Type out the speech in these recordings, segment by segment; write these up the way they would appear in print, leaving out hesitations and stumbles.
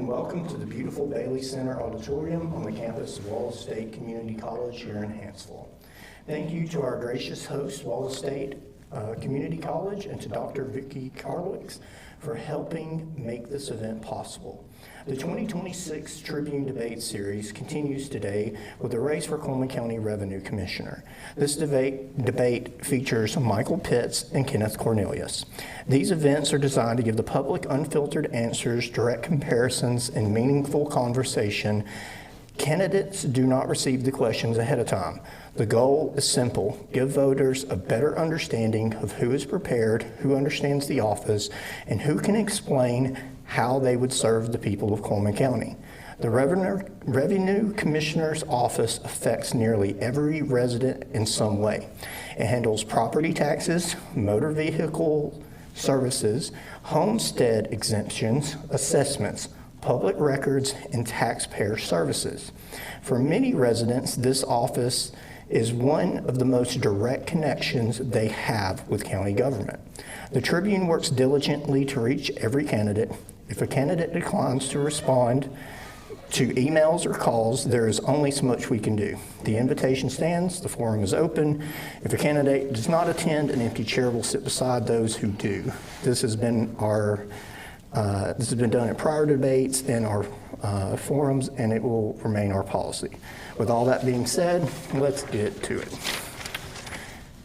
and welcome to the beautiful Bailey Center Auditorium on the campus of Wallace State Community College here in Hanceville. Thank you to our gracious host, Wallace State Community College, and to Dr. Vicki Carlix for helping make this event possible. The 2026 Tribune Debate Series continues today with the race for Cullman County Revenue Commissioner. This debate features Michael Pitts and Kenneth Cornelius. These events are designed to give the public unfiltered answers, direct comparisons, and meaningful conversation. Candidates do not receive the questions ahead of time. The goal is simple: give voters a better understanding of who is prepared, who understands the office, and who can explain how they would serve the people of Cullman County. The Revenue Commissioner's office affects nearly every resident in some way. It handles property taxes, motor vehicle services, homestead exemptions, assessments, public records, and taxpayer services. For many residents, this office is one of the most direct connections they have with county government. The Tribune works diligently to reach every candidate. If a candidate declines to respond to emails or calls, there is only so much we can do. The invitation stands, the forum is open. If a candidate does not attend, an empty chair will sit beside those who do. This has been done at prior debates and our forums, and it will remain our policy. With all that being said, let's get to it.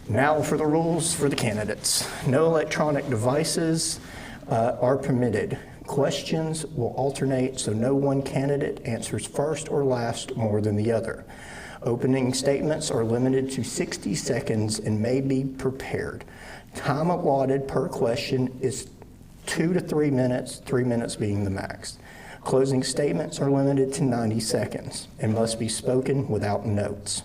Now for the rules for the candidates. No electronic devices are permitted. Questions will alternate, so no one candidate answers first or last more than the other. Opening statements are limited to 60 seconds and may be prepared. Time allotted per question is 2 to 3 minutes, 3 minutes being the max. Closing statements are limited to 90 seconds and must be spoken without notes.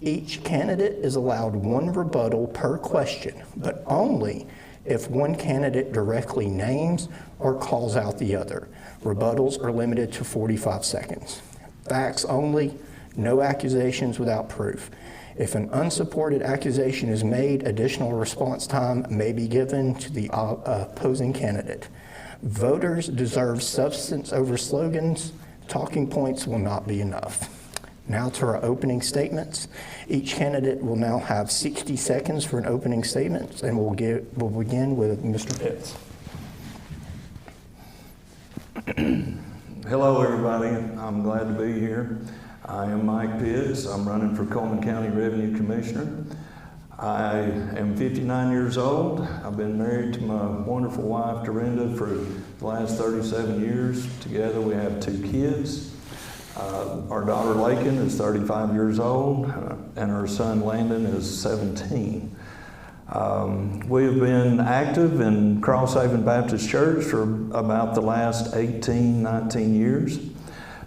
Each candidate is allowed one rebuttal per question, but only if one candidate directly names or calls out the other. Rebuttals are limited to 45 seconds. Facts only, no accusations without proof. If an unsupported accusation is made, additional response time may be given to the opposing candidate. Voters deserve substance over slogans. Talking points will not be enough. Now to our opening statements. Each candidate will now have 60 seconds for an opening statement, and we'll begin with Mr. Pitts. Hello, everybody. I'm glad to be here. I am Mike Pitts. I'm running for Cullman County Revenue Commissioner. I am 59 years old. I've been married to my wonderful wife, Dorinda, for the last 37 years. Together we have 2 kids. Our daughter, Lakin, is 35 years old, and our son, Landon, is 17. We have been active in Crosshaven Baptist Church for about the last 18, 19 years.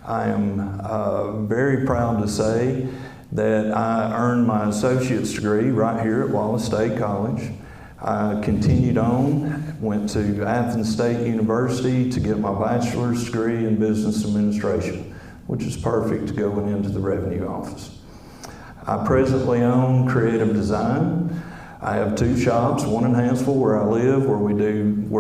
I am very proud to say that I earned my associate's degree right here at Wallace State College. I continued on, went to Athens State University to get my bachelor's degree in business administration, which is perfect going into the revenue office. I presently own Creative Design. I have 2 shops, one in Hanceville where I live, where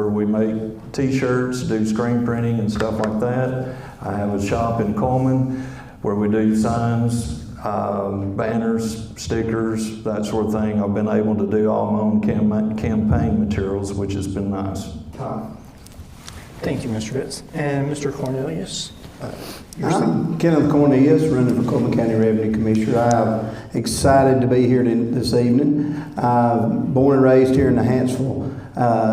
we make t-shirts, do screen printing and stuff like that. I have a shop in Cullman where we do signs, banners, stickers, that sort of thing. I've been able to do all my own campaign materials, which has been nice. Thank you, Mr. Pitts. And Mr. Cornelius? I'm Kenneth Cornelius, running for Cullman County Revenue Commissioner. I'm excited to be here this evening. I'm born and raised here in the Hanceville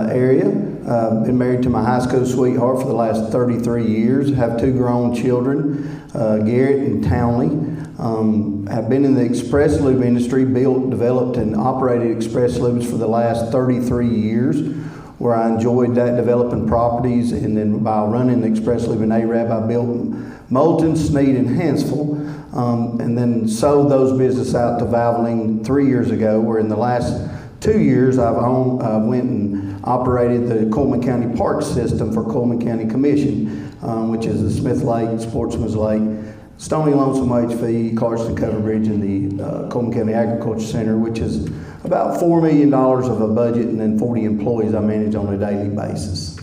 area. Been married to my high school sweetheart for the last 33 years. Have 2 grown children, Garrett and Townley. Have been in the express lube industry, built, developed, and operated express lubes for the last 33 years, where I enjoyed that, developing properties, and then by running the express lube in Arab, I built Moulton, Sneed, and Hanceville, and then sold those businesses out to Valvoline 3 years ago, where in the last 2 years I've went and operated the Cullman County Park System for Cullman County Commission, which is the Smith Lake, Sportsman's Lake, Stony Lonesome HV, Clarkston Covered Bridge, and the Cullman County Agriculture Center, which is about $4 million of a budget, and then 40 employees I manage on a daily basis.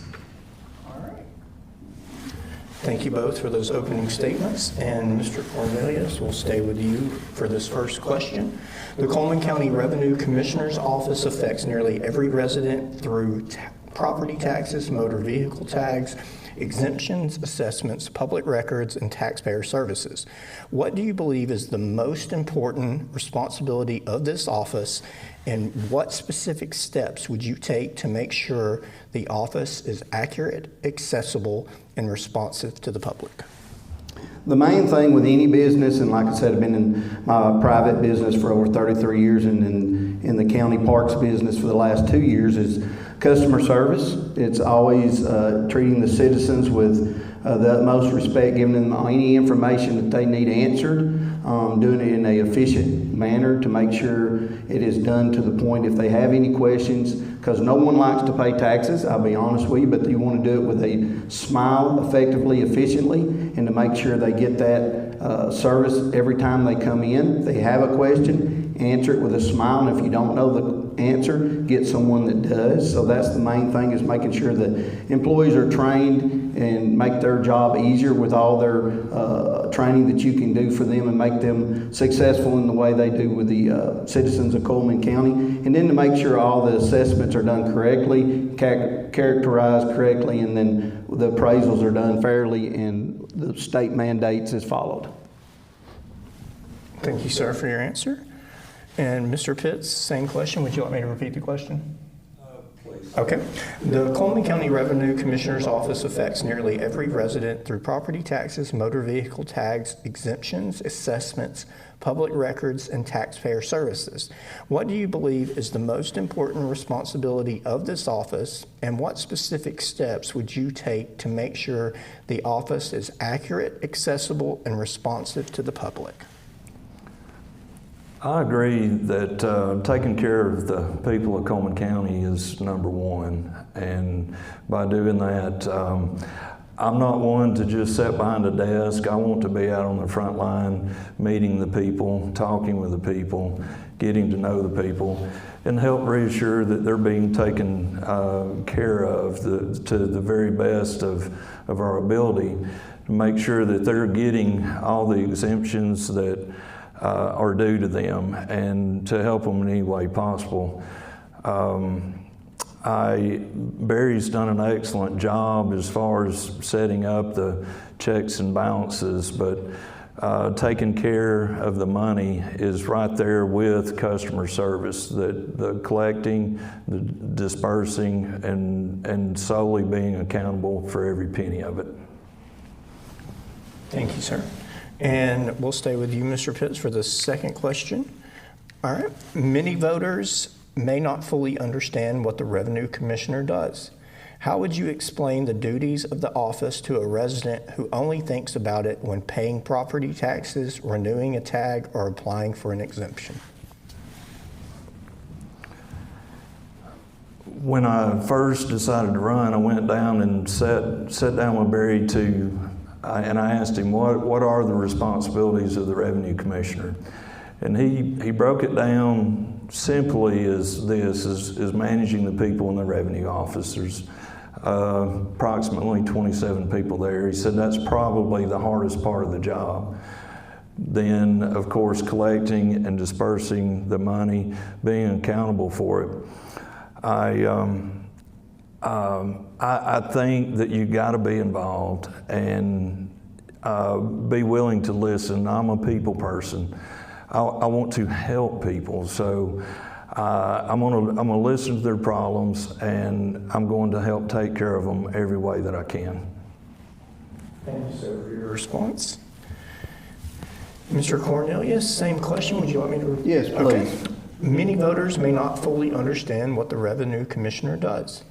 All right. Thank you both for those opening statements. And Mr. Cornelius, we'll stay with you for this first question. The Cullman County Revenue Commissioner's Office affects nearly every resident through property taxes, motor vehicle tags, exemptions, assessments, public records, and taxpayer services. What do you believe is the most important responsibility of this office, and what specific steps would you take to make sure the office is accurate, accessible, and responsive to the public? The main thing with any business, and like I said, I've been in my private business for over 33 years and in the county parks business for the last 2 years, is customer service. It's always treating the citizens with the utmost respect, giving them any information that they need answered, doing it in an efficient manner to make sure it is done to the point if they have any questions, because no one likes to pay taxes, I'll be honest with you, but you want to do it with a smile, effectively, efficiently, and to make sure they get that service every time they come in. If they have a question, answer it with a smile, and if you don't know the answer, get someone that does. So that's the main thing, is making sure that employees are trained and make their job easier with all their training that you can do for them and make them successful in the way they do with the citizens of Cullman County. And then to make sure all the assessments are done correctly, characterized correctly, and then the appraisals are done fairly and the state mandates is followed. Thank you, sir, for your answer. And Mr. Pitts, same question. Would you like me to repeat the question? Please. Okay. The Cullman County Revenue Commissioner's Office affects nearly every resident through property taxes, motor vehicle tags, exemptions, assessments, public records, and taxpayer services. What do you believe is the most important responsibility of this office, and what specific steps would you take to make sure the office is accurate, accessible, and responsive to the public? I agree that taking care of the people of Cullman County is number one, and by doing that, I'm not one to just sit behind a desk. I want to be out on the front line, meeting the people, talking with the people, getting to know the people, and help reassure that they're being taken care of to the very best of our ability, to make sure that they're getting all the exemptions that are due to them, and to help them in any way possible. Barry's done an excellent job as far as setting up the checks and balances, but taking care of the money is right there with customer service, the collecting, the dispersing, and solely being accountable for every penny of it. Thank you, sir. And we'll stay with you, Mr. Pitts, for the second question. All right. Many voters may not fully understand what the Revenue Commissioner does. How would you explain the duties of the office to a resident who only thinks about it when paying property taxes, renewing a tag, or applying for an exemption? When I first decided to run, I went down and sat down with Barry and I asked him, what are the responsibilities of the Revenue Commissioner? And he broke it down simply as this, is managing the people in the Revenue Office. There's approximately 27 people there. He said that's probably the hardest part of the job. Then, of course, collecting and dispersing the money, being accountable for it. I think that you got to be involved and be willing to listen. I'm a people person. I want to help people, so I'm gonna listen to their problems, and I'm going to help take care of them every way that I can. Thank you, sir, for your response. Mr. Cornelius, same question. Would you like me to? Yes, please. Okay. Many voters may not fully understand what the Revenue Commissioner does.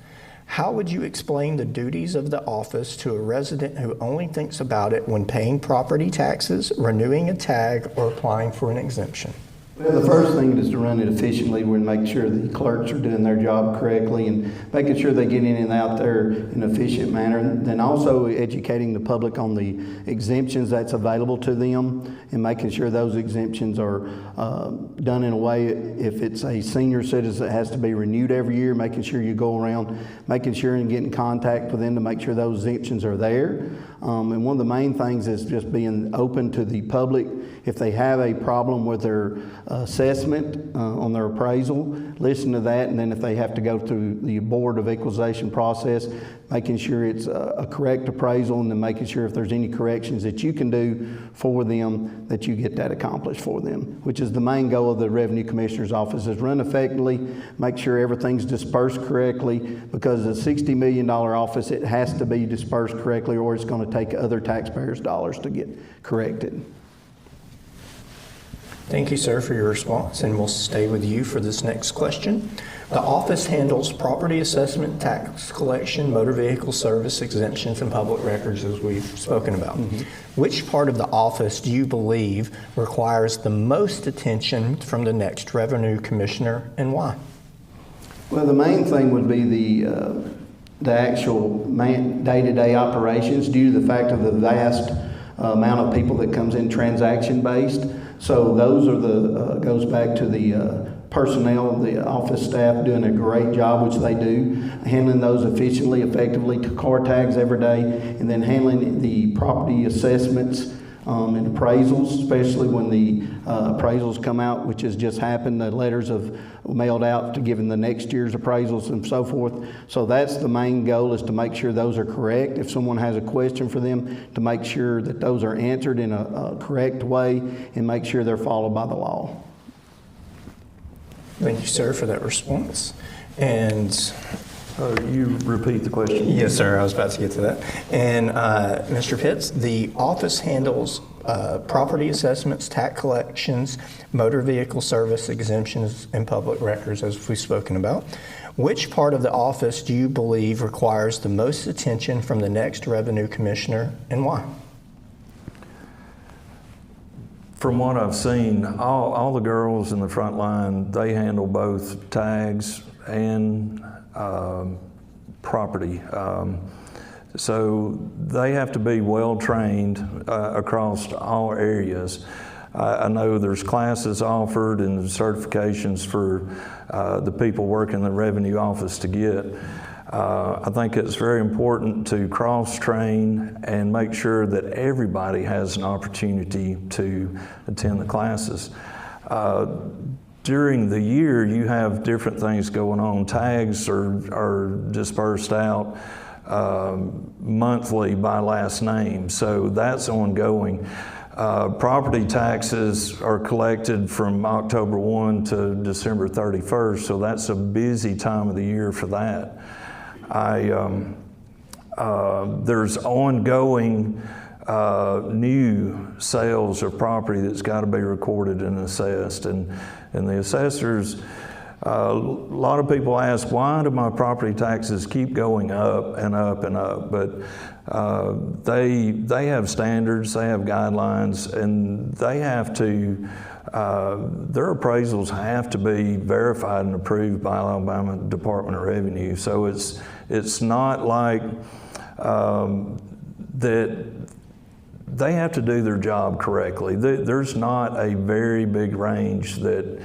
How would you explain the duties of the office to a resident who only thinks about it when paying property taxes, renewing a tag, or applying for an exemption? Well, the first thing is to run it efficiently. We make sure the clerks are doing their job correctly and making sure they get in and out there in an efficient manner. And then also educating the public on the exemptions that's available to them and making sure those exemptions are done in a way, if it's a senior citizen that has to be renewed every year, making sure you go around, making sure and get in contact with them to make sure those exemptions are there. And one of the main things is just being open to the public. If they have a problem with their assessment on their appraisal, listen to that, and then if they have to go through the Board of Equalization process, making sure it's a correct appraisal, and then making sure if there's any corrections that you can do for them, that you get that accomplished for them, which is the main goal of the Revenue Commissioner's Office, is run effectively, make sure everything's dispersed correctly, because a $60 million office, it has to be dispersed correctly or it's going to take other taxpayers' dollars to get corrected. Thank you, sir, for your response, and we'll stay with you for this next question. The office handles property assessment, tax collection, motor vehicle service exemptions, and public records, as we've spoken about. Which part of the office do you believe requires the most attention from the next Revenue Commissioner, and why? Well, the main thing would be the actual day-to-day operations, due to the fact of the vast amount of people that comes in transaction-based. So those are goes back to the personnel, the office staff doing a great job, which they do, handling those efficiently, effectively, to car tags every day, and then handling the property assessments and appraisals, especially when the appraisals come out, which has just happened. The letters have mailed out to giving the next year's appraisals and so forth. So that's the main goal, is to make sure those are correct. If someone has a question for them, to make sure that those are answered in a correct way and make sure they're followed by the law. Thank you, sir, for that response. And You repeat the question? yes, sir, I was about to get to that. And Mr. Pitts, the office handles property assessments, tax collections, motor vehicle service exemptions, and public records, as we've spoken about. Which part of the office do you believe requires the most attention from the next Revenue Commissioner, and why? From what I've seen, all the girls in the front line, they handle both tags and property. So they have to be well trained across all areas. I know there's classes offered and certifications for the people working in the revenue office to get. I think it's very important to cross-train and make sure that everybody has an opportunity to attend the classes. During the year, you have different things going on. Tags are dispersed out monthly by last name, so that's ongoing. Property taxes are collected from October 1 to December 31st, so that's a busy time of the year for that. There's ongoing new sales of property that's got to be recorded and assessed, and the assessors, a lot of people ask, why do my property taxes keep going up and up and up? But they have standards, they have guidelines, and they have to, their appraisals have to be verified and approved by Alabama Department of Revenue. So it's not like that they have to do their job correctly. There's not a very big range that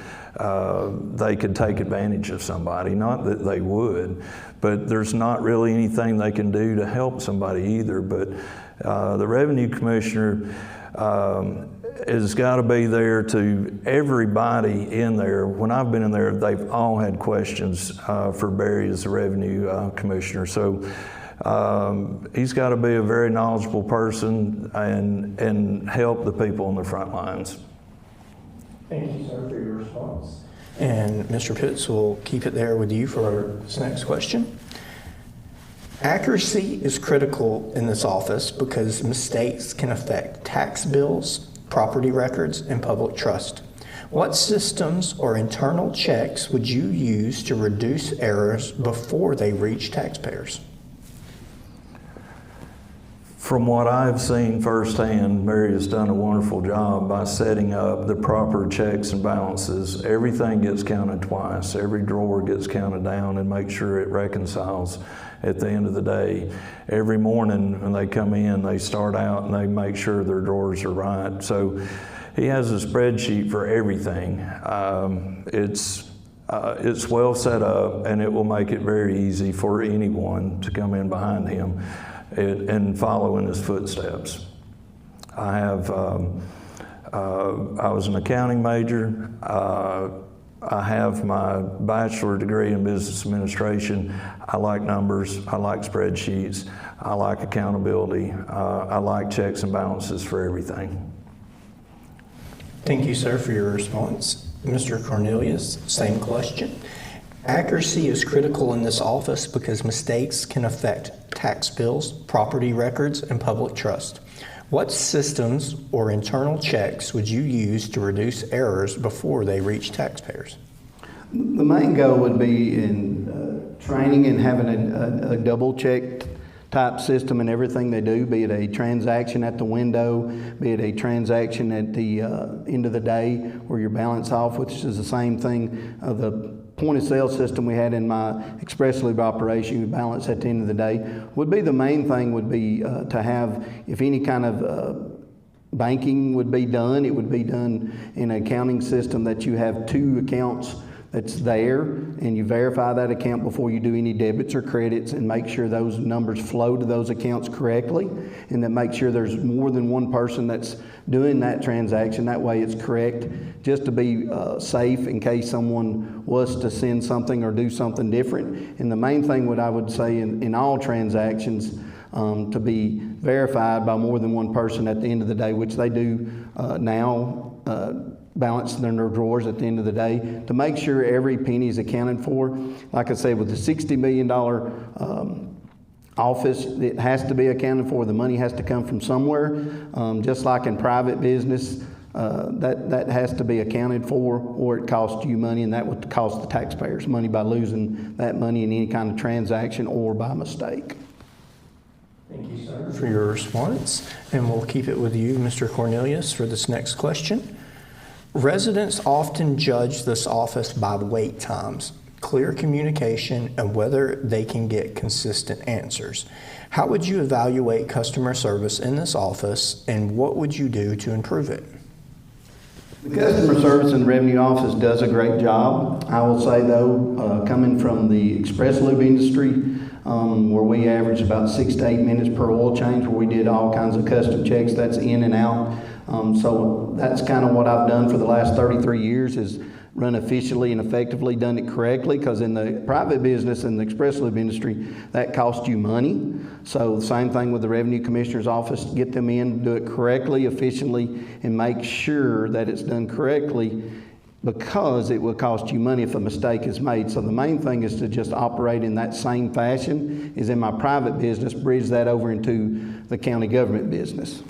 they could take advantage of somebody. Not that they would, but there's not really anything they can do to help somebody either. But the Revenue Commissioner has got to be there to everybody in there. When I've been in there, they've all had questions for Barry as the Revenue Commissioner. So he's got to be a very knowledgeable person and help the people on the front lines. Thank you, sir, for your response. And Mr. Pitts, will keep it there with you for this next question. Accuracy is critical in this office because mistakes can affect tax bills, property records, and public trust. What systems or internal checks would you use to reduce errors before they reach taxpayers? From what I've seen firsthand, Mary has done a wonderful job by setting up the proper checks and balances. Everything gets counted twice. Every drawer gets counted down and make sure it reconciles at the end of the day. Every morning when they come in, they start out and they make sure their drawers are right. So he has a spreadsheet for everything. It's well set up, and it will make it very easy for anyone to come in behind him and follow in his footsteps. I was an accounting major. I have my bachelor degree in business administration. I like numbers. I like spreadsheets. I like accountability. I like checks and balances for everything. Thank you, sir, for your response. Mr. Cornelius, same question. Accuracy is critical in this office because mistakes can affect tax bills, property records, and public trust. What systems or internal checks would you use to reduce errors before they reach taxpayers? The main goal would be in training and having a double-checked type system in everything they do, be it a transaction at the window, be it a transaction at the end of the day where you're balance off, which is the same thing. The point of sale system we had in my express loop operation, we balance at the end of the day, would be the main thing would be to have, if any kind of banking would be done, it would be done in an accounting system that you have two accounts that's there, and you verify that account before you do any debits or credits and make sure those numbers flow to those accounts correctly, and then make sure there's more than one person that's doing that transaction. That way it's correct, just to be safe in case someone was to send something or do something different. And the main thing what I would say in all transactions to be verified by more than one person at the end of the day, which they do now, balance in their drawers at the end of the day, to make sure every penny is accounted for. Like I said, with the $60 million office, it has to be accounted for. The money has to come from somewhere. Just like in private business, that has to be accounted for, or it costs you money, and that would cost the taxpayers money by losing that money in any kind of transaction or by mistake. Thank you, sir, for your response. And we'll keep it with you, Mr. Cornelius, for this next question. Residents often judge this office by wait times, clear communication, and whether they can get consistent answers. How would you evaluate customer service in this office, and what would you do to improve it? The customer service in the revenue office does a great job. I will say though, coming from the express lube industry, where we averaged about 6 to 8 minutes per oil change, where we did all kinds of custom checks, that's in and out. So that's kind of what I've done for the last 33 years, is run efficiently and effectively, done it correctly, because in the private business and the express lube industry, that costs you money. So the same thing with the Revenue Commissioner's office, get them in, do it correctly, efficiently, and make sure that it's done correctly, because it will cost you money if a mistake is made. So the main thing is to just operate in that same fashion as in my private business, bridge that over into the county government business.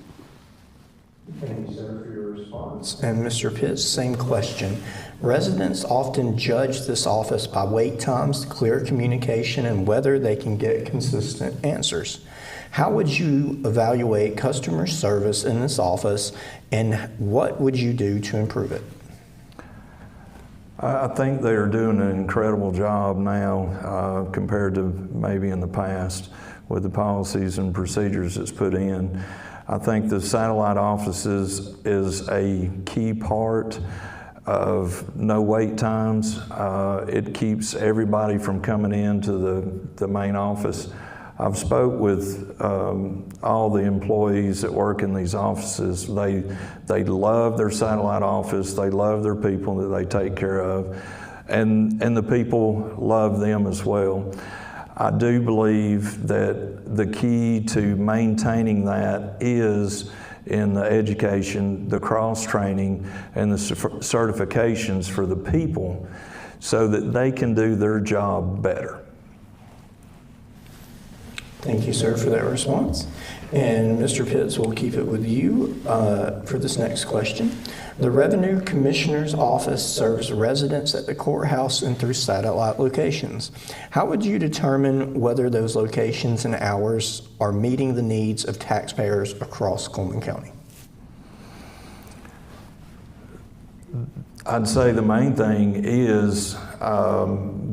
Thank you, sir, for your response. And Mr. Pitts, same question. Residents often judge this office by wait times, clear communication, and whether they can get consistent answers. How would you evaluate customer service in this office, and what would you do to improve it? I think they are doing an incredible job now compared to maybe in the past with the policies and procedures that's put in. I think the satellite offices is a key part of no wait times. It keeps everybody from coming into the main office. I've spoke with all the employees that work in these offices. They love their satellite office. They love their people that they take care of, and the people love them as well. I do believe that the key to maintaining that is in the education, the cross-training, and the certifications for the people so that they can do their job better. Thank you, sir, for that response. And Mr. Pitts, we'll keep it with you for this next question. The Revenue Commissioner's office serves residents at the courthouse and through satellite locations. How would you determine whether those locations and hours are meeting the needs of taxpayers across Cullman County? I'd say the main thing is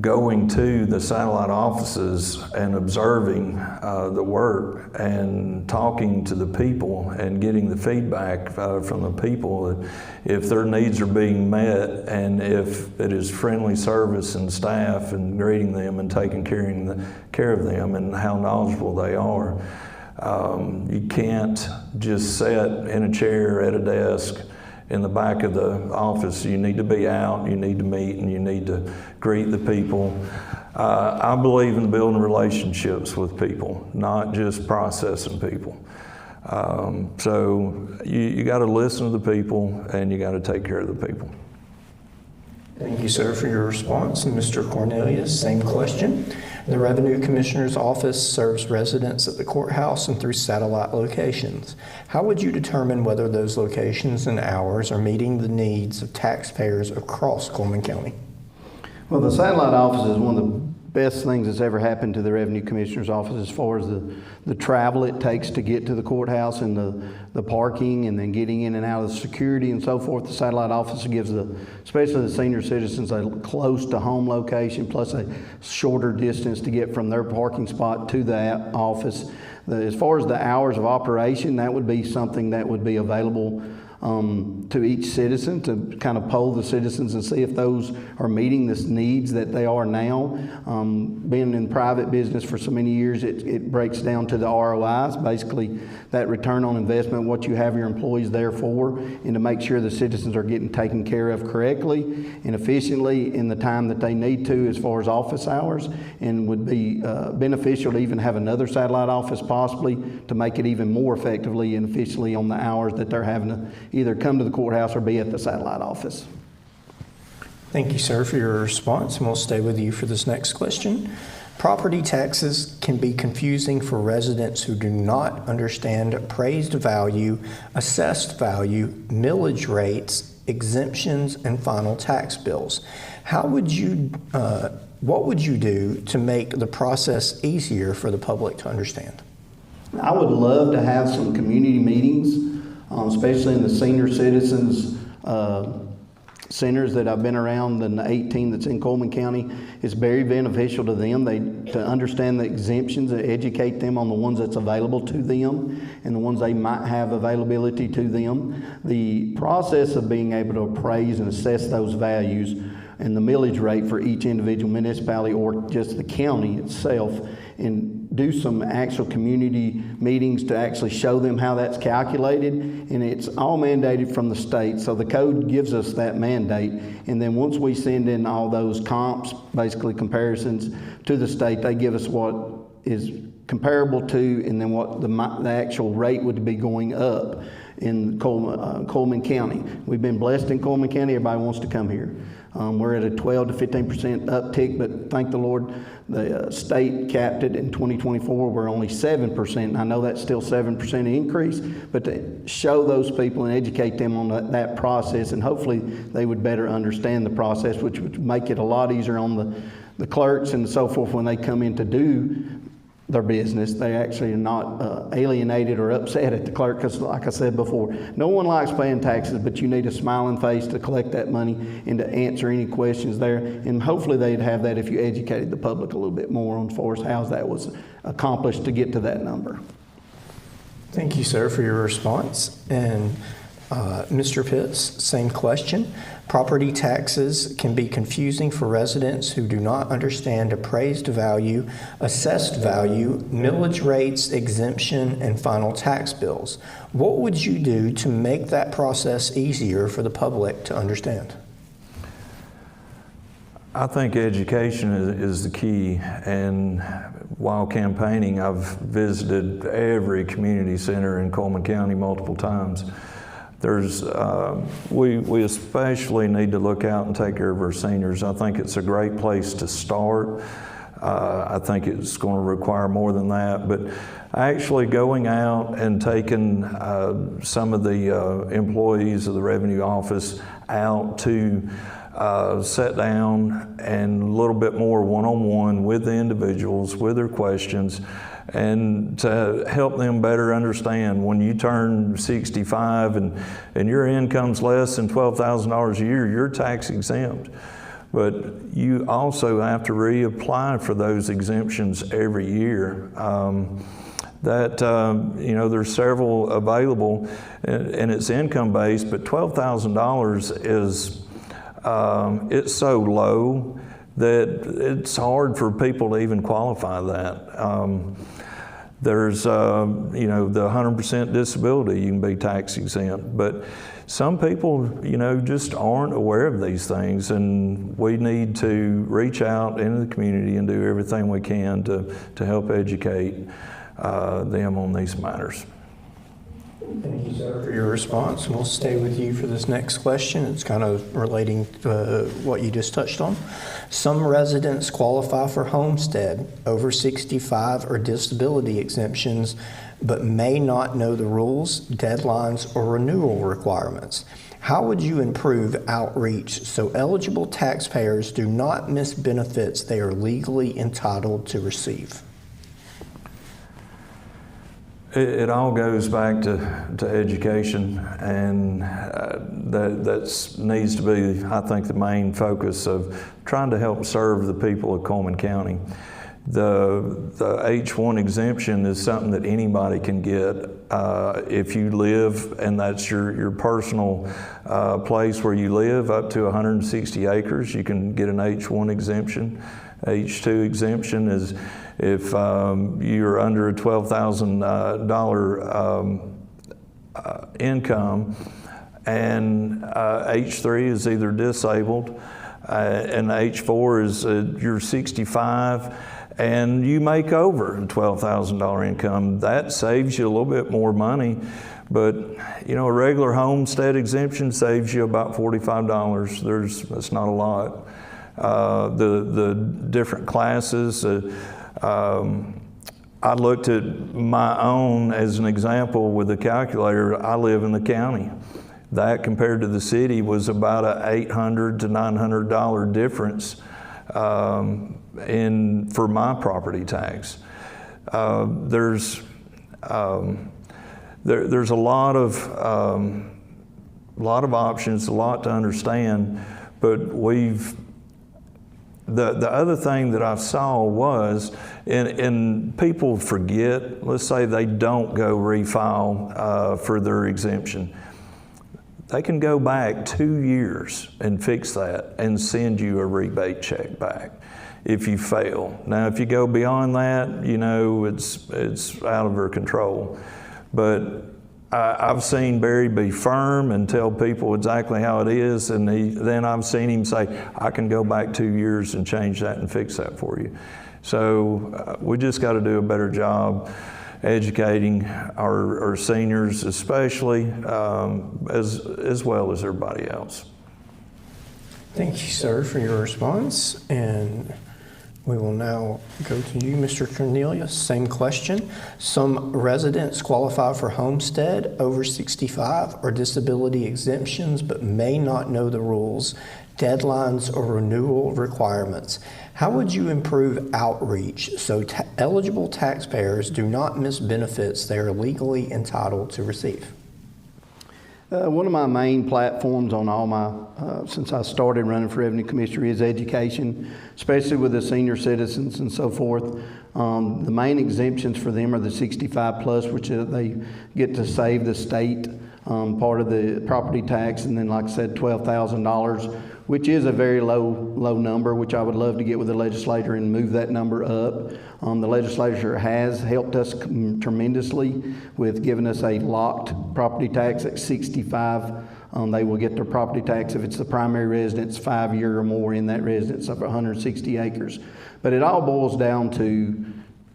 going to the satellite offices and observing the work and talking to the people and getting the feedback from the people if their needs are being met and if it is friendly service and staff and greeting them and taking care of them and how knowledgeable they are. You can't just sit in a chair at a desk in the back of the office. You need to be out, you need to meet, and you need to greet the people. I believe in building relationships with people, not just processing people. So you got to listen to the people and you got to take care of the people. Thank you, sir, for your response. And Mr. Cornelius, same question. The Revenue Commissioner's office serves residents at the courthouse and through satellite locations. How would you determine whether those locations and hours are meeting the needs of taxpayers across Cullman County? Well, the satellite office is one of the best things that's ever happened to the Revenue Commissioner's office as far as the travel it takes to get to the courthouse and the parking and then getting in and out of the security and so forth. The satellite office gives especially the senior citizens a close to home location plus a shorter distance to get from their parking spot to the office. As far as the hours of operation, that would be something that would be available to each citizen to kind of poll the citizens and see if those are meeting the needs that they are now. Being in private business for so many years, it breaks down to the ROIs, basically that return on investment, what you have your employees there for, and to make sure the citizens are getting taken care of correctly and efficiently in the time that they need to as far as office hours, and would be beneficial to even have another satellite office possibly to make it even more effectively and efficiently on the hours that they're having to either come to the courthouse or be at the satellite office. Thank you, sir, for your response, and we'll stay with you for this next question. Property taxes can be confusing for residents who do not understand appraised value, assessed value, millage rates, exemptions, and final tax bills. What would you do to make the process easier for the public to understand? I would love to have some community meetings, especially in the senior citizens centers that I've been around, the 18 that's in Cullman County. It's very beneficial to them to understand the exemptions and educate them on the ones that's available to them and the ones they might have availability to them. The process of being able to appraise and assess those values and the millage rate for each individual municipality or just the county itself, and do some actual community meetings to actually show them how that's calculated. And it's all mandated from the state, so the code gives us that mandate. And then once we send in all those comps, basically comparisons to the state, they give us what is comparable to and then what the actual rate would be going up in Cullman County. We've been blessed in Cullman County. Everybody wants to come here. We're at a 12 to 15% uptick, but thank the Lord, the state capped it in 2024. We're only 7%. And I know that's still 7% increase, but to show those people and educate them on that process, and hopefully they would better understand the process, which would make it a lot easier on the clerks and so forth when they come in to do their business. They actually are not alienated or upset at the clerk, because like I said before, no one likes paying taxes, but you need a smiling face to collect that money and to answer any questions there. And hopefully they'd have that if you educated the public a little bit more on how that was accomplished to get to that number. Thank you, sir, for your response. And Mr. Pitts, same question. Property taxes can be confusing for residents who do not understand appraised value, assessed value, millage rates, exemption, and final tax bills. What would you do to make that process easier for the public to understand? I think education is the key, and while campaigning, I've visited every community center in Cullman County multiple times. We especially need to look out and take care of our seniors. I think it's a great place to start. I think it's going to require more than that, but actually going out and taking some of the employees of the Revenue Office out to sit down and a little bit more one-on-one with the individuals, with their questions, and to help them better understand when you turn 65 and your income's less than $12,000 a year, you're tax exempt. But you also have to reapply for those exemptions every year. There's several available, and it's income-based, but $12,000 is, it's so low that it's hard for people to even qualify that. There's, the 100% disability, you can be tax exempt, but some people, just aren't aware of these things, and we need to reach out into the community and do everything we can to help educate them on these matters. Thank you, sir, for your response. We'll stay with you for this next question. It's kind of relating to what you just touched on. Some residents qualify for homestead, over 65, or disability exemptions, but may not know the rules, deadlines, or renewal requirements. How would you improve outreach so eligible taxpayers do not miss benefits they are legally entitled to receive? It all goes back to education, and that needs to be, I think, the main focus of trying to help serve the people of Cullman County. The H-1 exemption is something that anybody can get if you live, and that's your personal place where you live, up to 160 acres. You can get an H-1 exemption. H-2 exemption is if you're under a $12,000 income, and H-3 is either disabled, and H-4 is you're 65, and you make over a $12,000 income. That saves you a little bit more money, but a regular homestead exemption saves you about $45. That's not a lot. The different classes. I looked at my own as an example with the calculator. I live in the county. That compared to the city was about a $800 to $900 difference for my property tax. There's a lot of options, a lot to understand, but the other thing that I saw was, and people forget, let's say they don't go refile for their exemption. They can go back 2 years and fix that and send you a rebate check back if you fail. Now, if you go beyond that, it's out of their control. But I've seen Barry be firm and tell people exactly how it is, and then I've seen him say, I can go back 2 years and change that and fix that for you. So we just got to do a better job educating our seniors, especially, as well as everybody else. Thank you, sir, for your response. And we will now go to you, Mr. Cornelius. Same question. Some residents qualify for homestead, over 65, or disability exemptions, but may not know the rules, deadlines, or renewal requirements. How would you improve outreach so eligible taxpayers do not miss benefits they are legally entitled to receive? One of my main platforms on all my, since I started running for Revenue Commissioner, is education, especially with the senior citizens and so forth. The main exemptions for them are the 65 plus, which they get to save the state part of the property tax, and then, like I said, $12,000, which is a very low number, which I would love to get with the legislature and move that number up. The legislature has helped us tremendously with giving us a locked property tax at 65. They will get their property tax if it's the primary residence, 5 year or more in that residence of 160 acres. But it all boils down to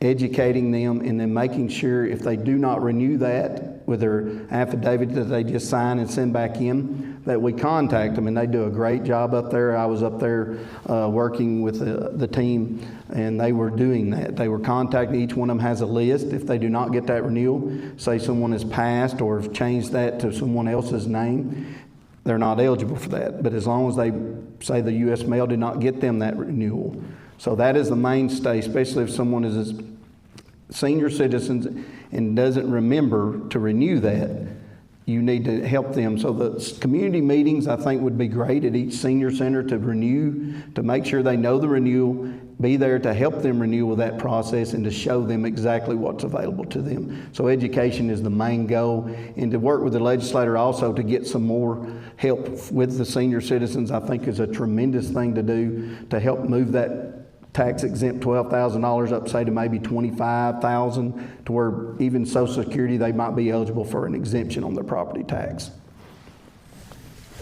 educating them and then making sure if they do not renew that with their affidavit that they just sign and send back in, that we contact them, and they do a great job up there. I was up there working with the team, and they were doing that. They were contacting, each one of them has a list. If they do not get that renewal, say someone has passed or have changed that to someone else's name, they're not eligible for that. But as long as they say the U.S. mail did not get them that renewal. So that is the mainstay, especially if someone is a senior citizen and doesn't remember to renew that. You need to help them. So the community meetings, I think, would be great at each senior center to renew, to make sure they know the renewal, be there to help them renew with that process and to show them exactly what's available to them. So education is the main goal, and to work with the legislator also to get some more help with the senior citizens, I think is a tremendous thing to do to help move that tax exempt $12,000 up, say, to maybe $25,000, to where even Social Security, they might be eligible for an exemption on their property tax.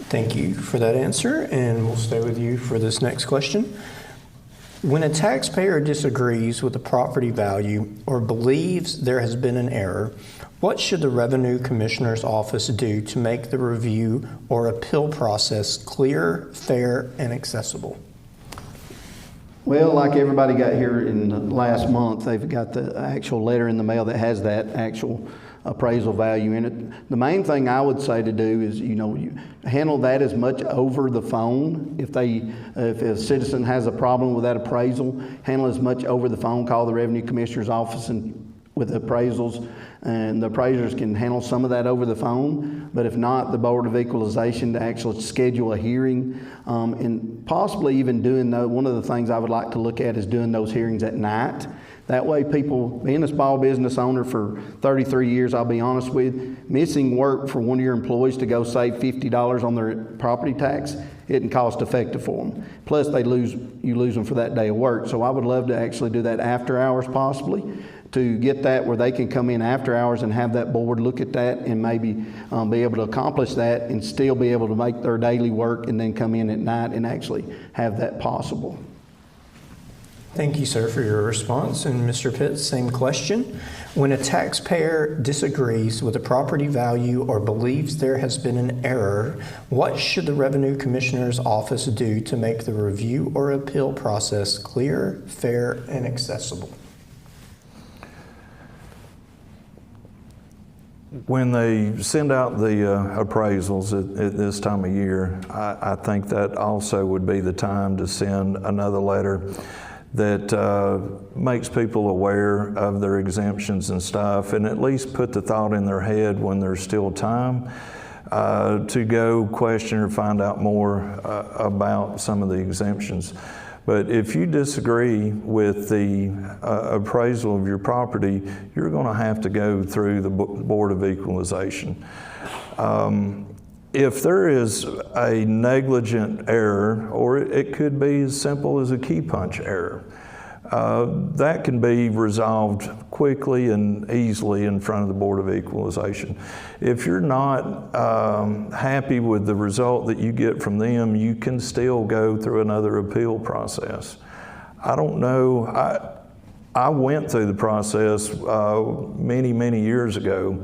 Thank you for that answer, and we'll stay with you for this next question. When a taxpayer disagrees with the property value or believes there has been an error, what should the Revenue Commissioner's Office do to make the review or appeal process clear, fair, and accessible? Well, like everybody got here in the last month, they've got the actual letter in the mail that has that actual appraisal value in it. The main thing I would say to do is, you handle that as much over the phone. If a citizen has a problem with that appraisal, handle as much over the phone. Call the Revenue Commissioner's Office with appraisals, and the appraisers can handle some of that over the phone. But if not, the Board of Equalization to actually schedule a hearing, and possibly even doing one of the things I would like to look at is doing those hearings at night. That way people, being a small business owner for 33 years, I'll be honest with, missing work for one of your employees to go save $50 on their property tax isn't cost effective for them. Plus you lose them for that day of work. So I would love to actually do that after hours possibly, to get that where they can come in after hours and have that board look at that and maybe be able to accomplish that and still be able to make their daily work and then come in at night and actually have that possible. Thank you, sir, for your response. And Mr. Pitts, same question. When a taxpayer disagrees with the property value or believes there has been an error, what should the Revenue Commissioner's Office do to make the review or appeal process clear, fair, and accessible? When they send out the appraisals at this time of year, I think that also would be the time to send another letter that makes people aware of their exemptions and stuff, and at least put the thought in their head when there's still time to go question or find out more about some of the exemptions. But if you disagree with the appraisal of your property, you're going to have to go through the Board of Equalization. If there is a negligent error, or it could be as simple as a key punch error, that can be resolved quickly and easily in front of the Board of Equalization. If you're not happy with the result that you get from them, you can still go through another appeal process. I don't know, I went through the process many years ago,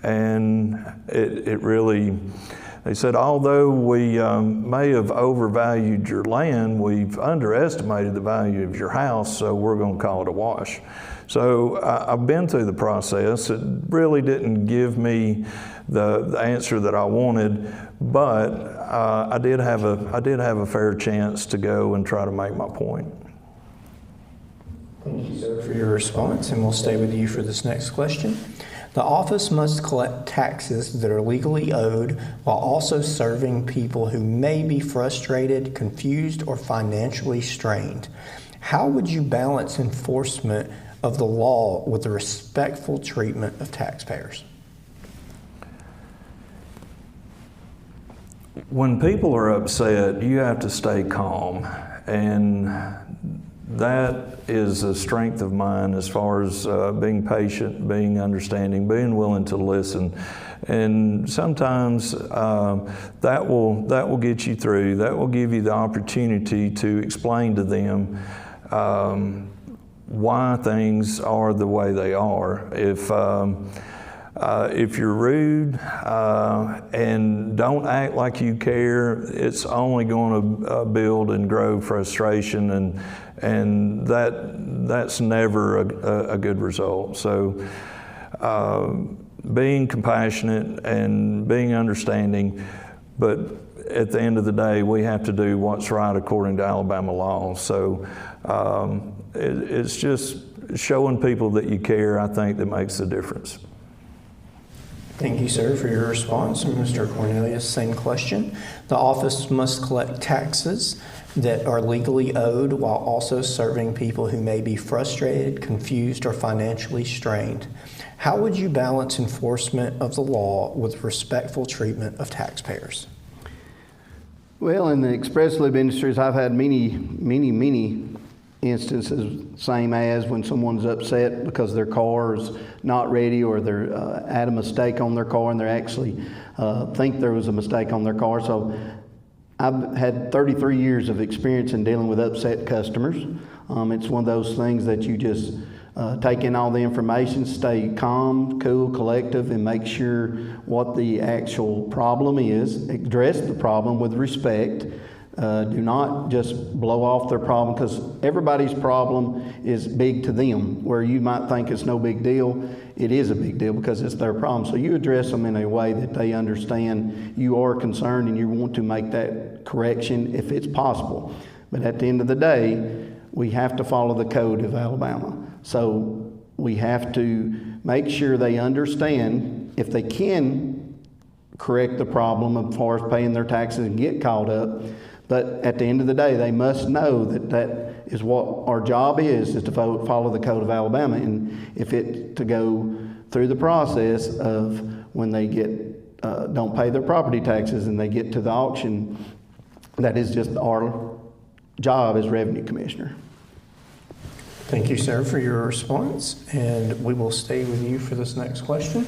and it really, they said, although we may have overvalued your land, we've underestimated the value of your house, so we're going to call it a wash. So I've been through the process. It really didn't give me the answer that I wanted, but I did have a fair chance to go and try to make my point. Thank you, sir, for your response, and we'll stay with you for this next question. The office must collect taxes that are legally owed while also serving people who may be frustrated, confused, or financially strained. How would you balance enforcement of the law with the respectful treatment of taxpayers? When people are upset, you have to stay calm, and that is a strength of mine as far as being patient, being understanding, being willing to listen. And sometimes that will get you through. That will give you the opportunity to explain to them why things are the way they are. If If you're rude and don't act like you care, it's only going to build and grow frustration, and that's never a good result. So being compassionate and being understanding, but at the end of the day, we have to do what's right according to Alabama law. So it's just showing people that you care, I think, that makes the difference. Thank you, sir, for your response. Mr. Cornelius, same question. The office must collect taxes that are legally owed while also serving people who may be frustrated, confused, or financially strained. How would you balance enforcement of the law with respectful treatment of taxpayers? Well, in the express lube industries, I've had many instances, same as when someone's upset because their car is not ready, or they're had a mistake on their car and they actually think there was a mistake on their car. So I've had 33 years of experience in dealing with upset customers. It's one of those things that you just take in all the information, stay calm, cool, collective, and make sure what the actual problem is. Address the problem with respect. Do not just blow off their problem, because everybody's problem is big to them. Where you might think it's no big deal, it is a big deal because it's their problem. So you address them in a way that they understand you are concerned and you want to make that correction if it's possible. But at the end of the day, we have to follow the code of Alabama. So we have to make sure they understand if they can correct the problem as far as paying their taxes and get caught up. But at the end of the day, they must know that that is what our job is to follow the code of Alabama. And if it to go through the process of when they get don't pay their property taxes and they get to the auction, that is just our job as Revenue Commissioner. Thank you, sir, for your response, and we will stay with you for this next question.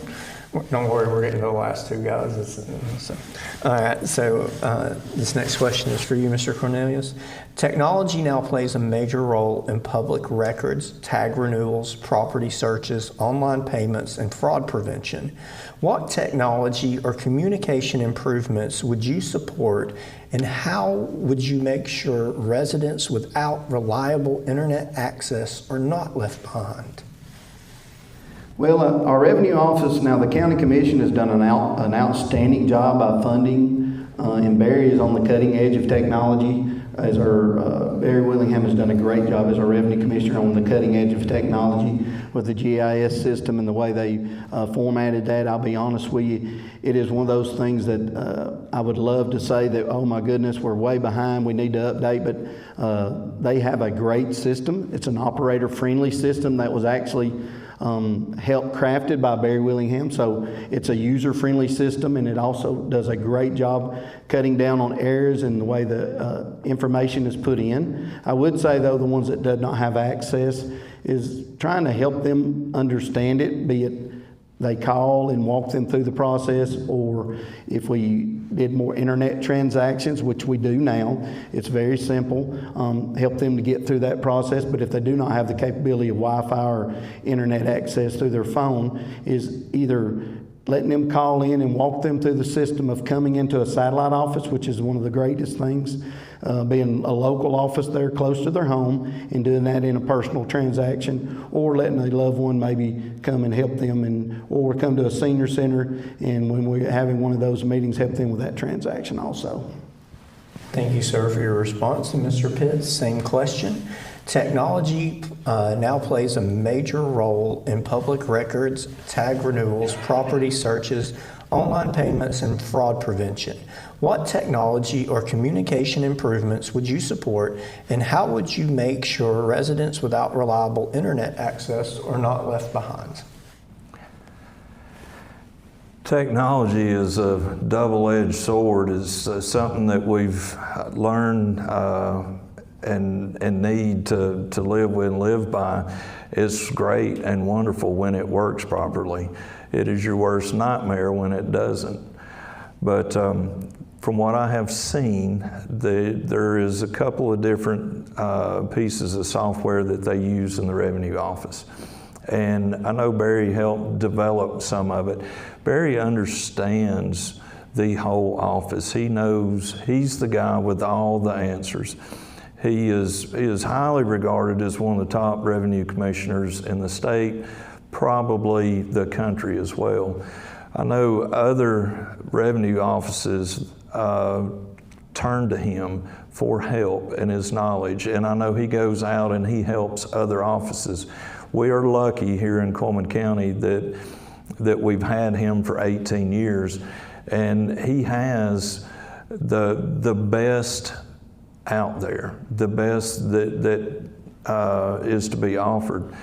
Don't worry, we're getting to the last two guys. All right, so this next question is for you, Mr. Cornelius. Technology now plays a major role in public records, tag renewals, property searches, online payments, and fraud prevention. What technology or communication improvements would you support, and how would you make sure residents without reliable internet access are not left behind? Well, our revenue office, now the county commission has done an outstanding job by funding, and Barry is on the cutting edge of technology. As our Barry Willingham has done a great job as our revenue commissioner on the cutting edge of technology with the GIS system and the way they formatted that. I'll be honest with you, it is one of those things that I would love to say that, oh my goodness, we're way behind, we need to update, but they have a great system. It's an operator-friendly system that was actually helped crafted by Barry Willingham. So it's a user-friendly system, and it also does a great job cutting down on errors in the way the information is put in. I would say, though, the ones that do not have access is trying to help them understand it, be it they call and walk them through the process, or if we did more internet transactions, which we do now, it's very simple, help them to get through that process. But if they do not have the capability of Wi-Fi or internet access through their phone, is either letting them call in and walk them through the system of coming into a satellite office, which is one of the greatest things, being a local office there close to their home and doing that in a personal transaction, or letting a loved one maybe come and help them, or come to a senior center, and when we're having one of those meetings, help them with that transaction also. Thank you, sir, for your response. And Mr. Pitts, same question. Technology now plays a major role in public records, tag renewals, property searches, online payments, and fraud prevention. What technology or communication improvements would you support, and how would you make sure residents without reliable internet access are not left behind? Technology is a double-edged sword. It's something that we've learned and need to live with and live by. It's great and wonderful when it works properly. It is your worst nightmare when it doesn't. But from what I have seen, there is a couple of different pieces of software that they use in the revenue office. And I know Barry helped develop some of it. Barry understands the whole office. He knows he's the guy with all the answers. He is highly regarded as one of the top revenue commissioners in the state, probably the country as well. I know other revenue offices turn to him for help and his knowledge, and I know he goes out and he helps other offices. We are lucky here in Cullman County that we've had him for 18 years, and he has the best out there, the best that is to be offered.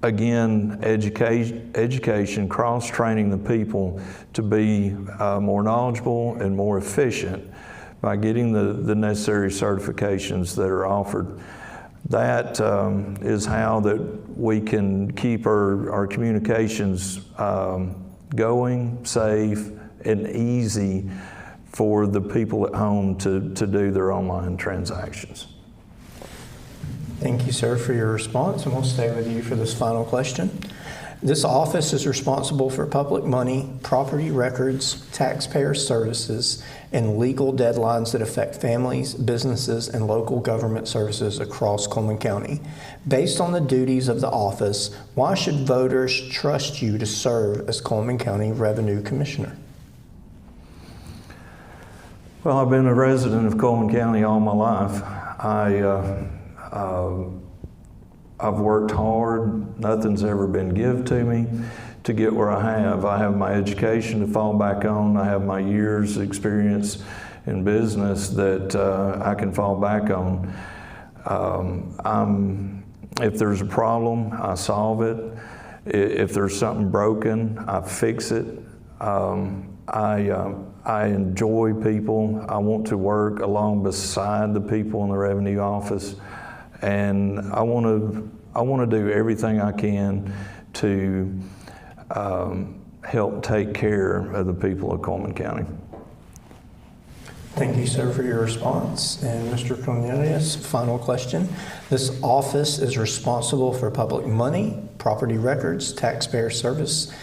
Again, education, cross-training the people to be more knowledgeable and more efficient by getting the necessary certifications that are offered. That is how that we can keep our communications going, safe, and easy for the people at home to do their online transactions. Thank you, sir, for your response, and we'll stay with you for this final question. This office is responsible for public money, property records, taxpayer services, and legal deadlines that affect families, businesses, and local government services across Cullman County. Based on the duties of the office, why should voters trust you to serve as Cullman County Revenue Commissioner? Well, I've been a resident of Cullman County all my life. I've worked hard. Nothing's ever been given to me to get where I have. I have my education to fall back on. I have my years experience in business that I can fall back on. If there's a problem, I solve it. If there's something broken, I fix it. I enjoy people. I want to work along beside the people in the revenue office, and I want to do everything I can to help take care of the people of Cullman County. Thank you, sir, for your response. And Mr. Cornelius, final question. This office is responsible for public money, property records, taxpayer service,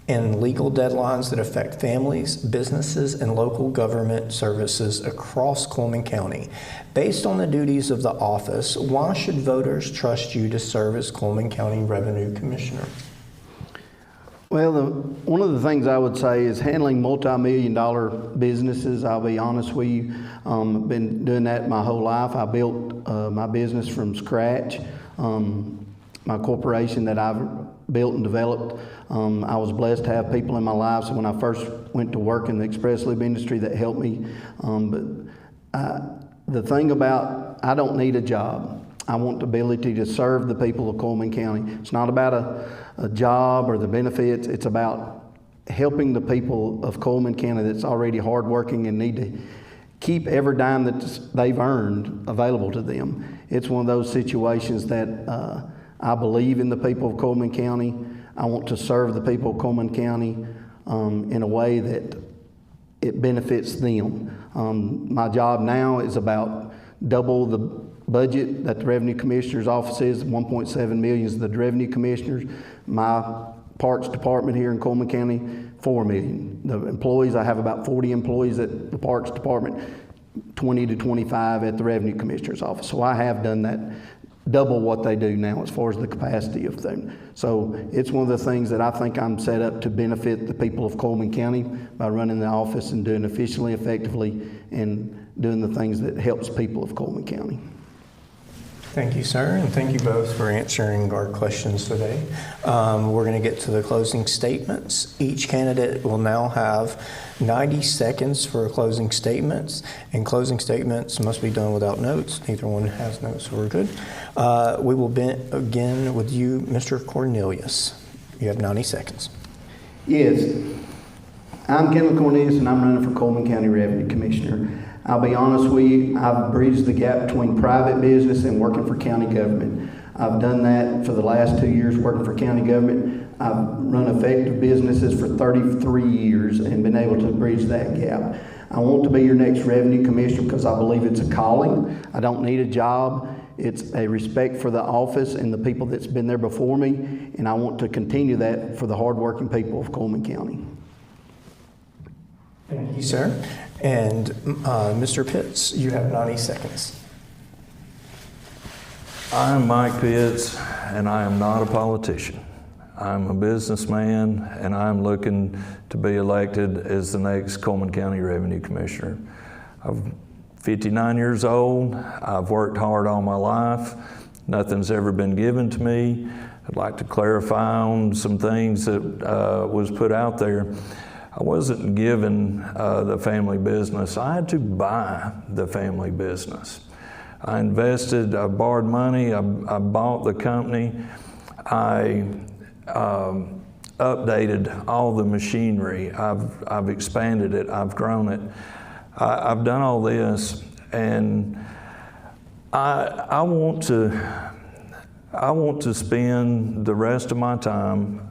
and legal deadlines that affect families, businesses, and local government services across Cullman County. Based on the duties of the office, why should voters trust you to serve as Cullman County Revenue Commissioner? Well, one of the things I would say is handling multi-million-dollar businesses. I'll be honest with you, I've been doing that my whole life. I built my business from scratch. My corporation that I've built and developed, I was blessed to have people in my life. So when I first went to work in the express lube industry, that helped me. The thing about, I don't need a job. I want the ability to serve the people of Cullman County. It's not about a job or the benefits. It's about helping the people of Cullman County that's already hardworking and need to keep every dime that they've earned available to them. It's one of those situations that I believe in the people of Cullman County. I want to serve the people of Cullman County in a way that it benefits them. My job now is about double the budget that the Revenue Commissioner's office is. 1.7 million is the Revenue Commissioner's. My parts department here in Cullman County, 4 million. The employees, I have about 40 employees at the parts department, 20 to 25 at the Revenue Commissioner's office. So I have done that, double what they do now as far as the capacity of them. So it's one of the things that I think I'm set up to benefit the people of Cullman County by running the office and doing efficiently, effectively, and doing the things that helps people of Cullman County. Thank you, sir, and thank you both for answering our questions today. We're going to get to the closing statements. Each candidate will now have 90 seconds for closing statements, and closing statements must be done without notes. Neither one has notes, so we're good. We will begin with you, Mr. Cornelius. You have 90 seconds. Yes, I'm Kenneth Cornelius, and I'm running for Cullman County Revenue Commissioner. I'll be honest with you, I've bridged the gap between private business and working for county government. I've done that for the last 2 years working for county government. I've run effective businesses for 33 years and been able to bridge that gap. I want to be your next revenue commissioner because I believe it's a calling. I don't need a job. It's a respect for the office and the people that's been there before me, and I want to continue that for the hardworking people of Cullman County. Thank you, sir. And Mr. Pitts, you have 90 seconds. I'm Mike Pitts, and I am not a politician. I'm a businessman, and I'm looking to be elected as the next Cullman County Revenue Commissioner. I'm 59 years old. I've worked hard all my life. Nothing's ever been given to me. I'd like to clarify on some things that was put out there. I wasn't given the family business. I had to buy the family business. I invested, I borrowed money, I bought the company. I updated all the machinery. I've expanded it, I've grown it. I've done all this, and I want to spend the rest of my time.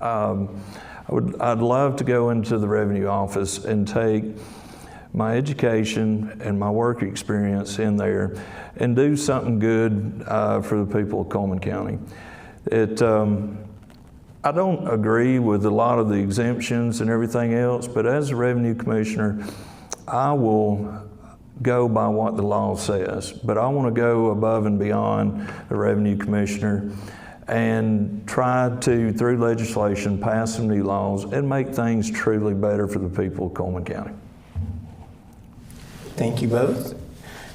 I'd love to go into the revenue office and take my education and my work experience in there and do something good for the people of Cullman County. I don't agree with a lot of the exemptions and everything else, but as a revenue commissioner, I will go by what the law says, but I want to go above and beyond the revenue commissioner and try to, through legislation, pass some new laws and make things truly better for the people of Cullman County. Thank you both.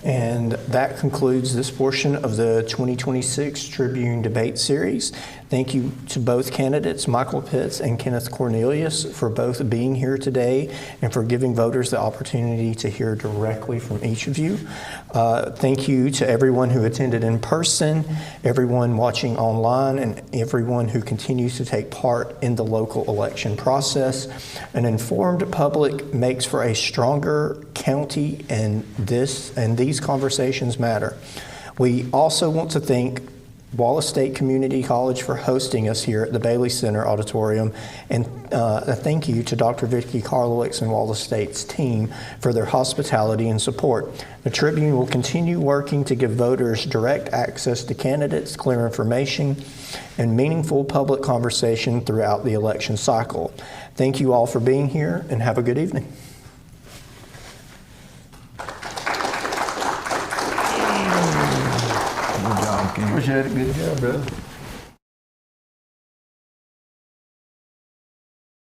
And that concludes this portion of the 2026 Tribune Debate Series. Thank you to both candidates, Michael Pitts and Kenneth Cornelius, for both being here today and for giving voters the opportunity to hear directly from each of you. Thank you to everyone who attended in person, everyone watching online, and everyone who continues to take part in the local election process. An informed public makes for a stronger county, and these conversations matter. We also want to thank Wallace State Community College for hosting us here at the Bailey Center Auditorium, and a thank you to Dr. Vicki Karlowicz and Wallace State's team for their hospitality and support. The Tribune will continue working to give voters direct access to candidates, clear information, and meaningful public conversation throughout the election cycle. Thank you all for being here, and have a good evening. Appreciate it. Good job, brother.